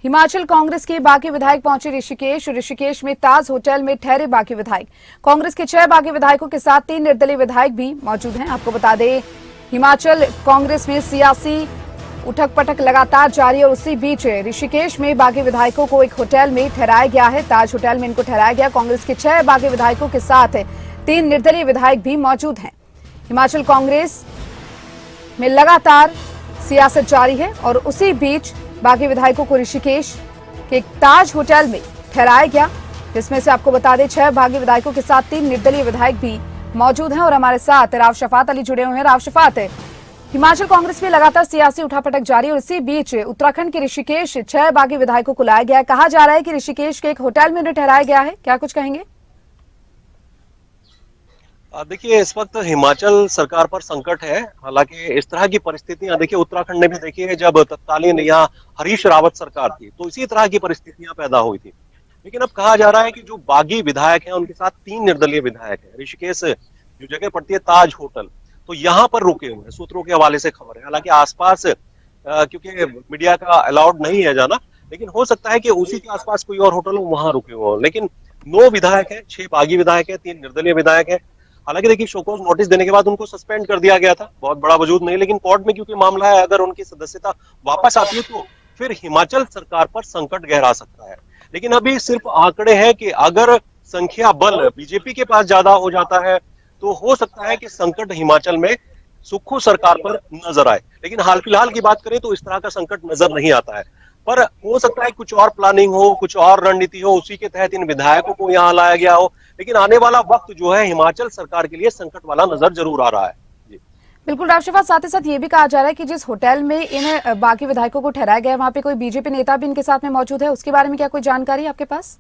हिमाचल कांग्रेस के बागी विधायक पहुंचे ऋषिकेश में ताज होटल में ठहरे बागी विधायक। कांग्रेस के 6 बागी विधायकों के साथ 3 निर्दलीय विधायक भी मौजूद हैं। आपको बता दें, हिमाचल कांग्रेस में सियासी उठक पटक लगातार जारी और उसी बीच ऋषिकेश में बागी विधायकों को एक होटल में ठहराया गया है। ताज होटल में इनको ठहराया गया। कांग्रेस के 6 बागी विधायकों के साथ 3 निर्दलीय विधायक भी मौजूद हैं। हिमाचल कांग्रेस में लगातार सियासत जारी है और उसी बीच बागी विधायकों को ऋषिकेश के ताज होटल में ठहराया गया, जिसमें से आपको बता दें 6 बागी विधायकों के साथ 3 निर्दलीय विधायक भी मौजूद हैं। और हमारे साथ राव शफात अली जुड़े हुए हैं। राव शफात, हिमाचल कांग्रेस में लगातार सियासी उठापटक जारी और इसी बीच उत्तराखंड के ऋषिकेश 6 बागी विधायकों को लाया गया है। कहा जा रहा है कि ऋषिकेश के एक होटल में उन्हें ठहराया गया है, क्या कुछ कहेंगे? देखिए, इस वक्त हिमाचल सरकार पर संकट है। हालांकि इस तरह की परिस्थितियां देखिए उत्तराखंड में भी देखिए, जब तत्कालीन यहाँ हरीश रावत सरकार थी तो इसी तरह की परिस्थितियां पैदा हुई थी। लेकिन अब कहा जा रहा है कि जो बागी विधायक हैं उनके साथ 3 निर्दलीय विधायक हैं। ऋषिकेश जो जगह पड़ती है ताज होटल, तो यहाँ पर रुके हुए हैं, सूत्रों के हवाले से खबर है। हालांकि आसपास क्योंकि मीडिया का अलाउड नहीं है जाना, लेकिन हो सकता है कि उसी के आसपास कोई और होटल हो, वहां रुके हुए हो। लेकिन 9 विधायक है, 6 बागी विधायक है, 3 निर्दलीय विधायक है। हालांकि देखिए, शोकॉज नोटिस देने के बाद उनको सस्पेंड कर दिया गया था, बहुत बड़ा वजूद नहीं। लेकिन कोर्ट में क्योंकि मामला है, अगर उनकी सदस्यता वापस आती है तो फिर हिमाचल सरकार पर संकट गहरा सकता है। लेकिन अभी सिर्फ आंकड़े हैं कि अगर संख्या बल बीजेपी के पास ज्यादा हो जाता है तो हो सकता है कि संकट हिमाचल में सुक्खू सरकार पर नजर आए। लेकिन हाल फिलहाल की बात करें तो इस तरह का संकट नजर नहीं आता है। पर हो सकता है कुछ और प्लानिंग हो, कुछ और रणनीति हो, उसी के तहत इन विधायकों को यहाँ लाया गया हो। लेकिन आने वाला वक्त जो है हिमाचल सरकार के लिए संकट वाला नजर जरूर आ रहा है। जी बिल्कुल राव शफात, साथ ही साथ ये भी कहा जा रहा है कि जिस होटल में इन बागी विधायकों को ठहराया गया है वहां पे कोई बीजेपी नेता भी इनके साथ में मौजूद है। उसके बारे में क्या कोई जानकारी आपके पास?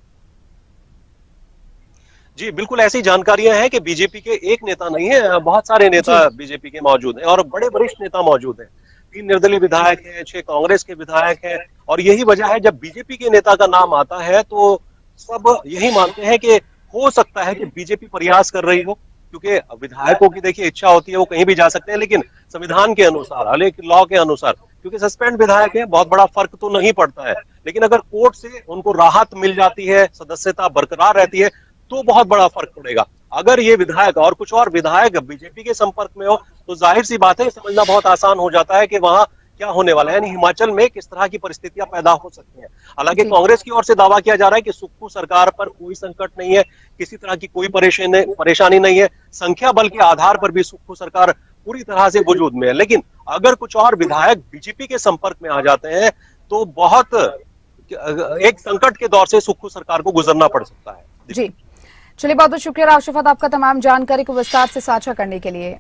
जी, बिल्कुल ऐसी जानकारियां हैं कि बीजेपी के एक नेता नहीं है, बहुत सारे नेता बीजेपी के मौजूद हैं और बड़े वरिष्ठ नेता मौजूद हैं। 3 निर्दलीय विधायक हैं, 6 कांग्रेस के विधायक हैं। और यही वजह है, जब बीजेपी के नेता का नाम आता है तो सब यही मानते हैं कि हो सकता है कि बीजेपी प्रयास कर रही हो, क्योंकि विधायकों की देखिए इच्छा होती है वो कहीं भी जा सकते हैं। लेकिन संविधान के अनुसार, हर एक लॉ के अनुसार, क्योंकि सस्पेंड विधायक है, बहुत बड़ा फर्क तो नहीं पड़ता है। लेकिन अगर कोर्ट से उनको राहत मिल जाती है, सदस्यता बरकरार रहती है, तो बहुत बड़ा फर्क पड़ेगा। अगर ये विधायक और कुछ और विधायक बीजेपी के संपर्क में हो तो जाहिर सी बात है, समझना बहुत आसान हो जाता है कि वहां क्या होने वाला है, यानी हिमाचल में किस तरह की परिस्थितियां पैदा हो सकती हैं। हालांकि कांग्रेस की ओर से दावा किया जा रहा है कि सुक्खू सरकार पर कोई संकट नहीं है, किसी तरह की कोई परेशानी नहीं है। संख्या बल के आधार पर भी सुक्खू सरकार पूरी तरह से वजूद में है। लेकिन अगर कुछ और विधायक बीजेपी के संपर्क में आ जाते हैं तो बहुत एक संकट के दौर से सुक्खू सरकार को गुजरना पड़ सकता है। जी, चलिए, बहुत बहुत शुक्रिया राव शफात आपका तमाम जानकारी को विस्तार से साझा करने के लिए।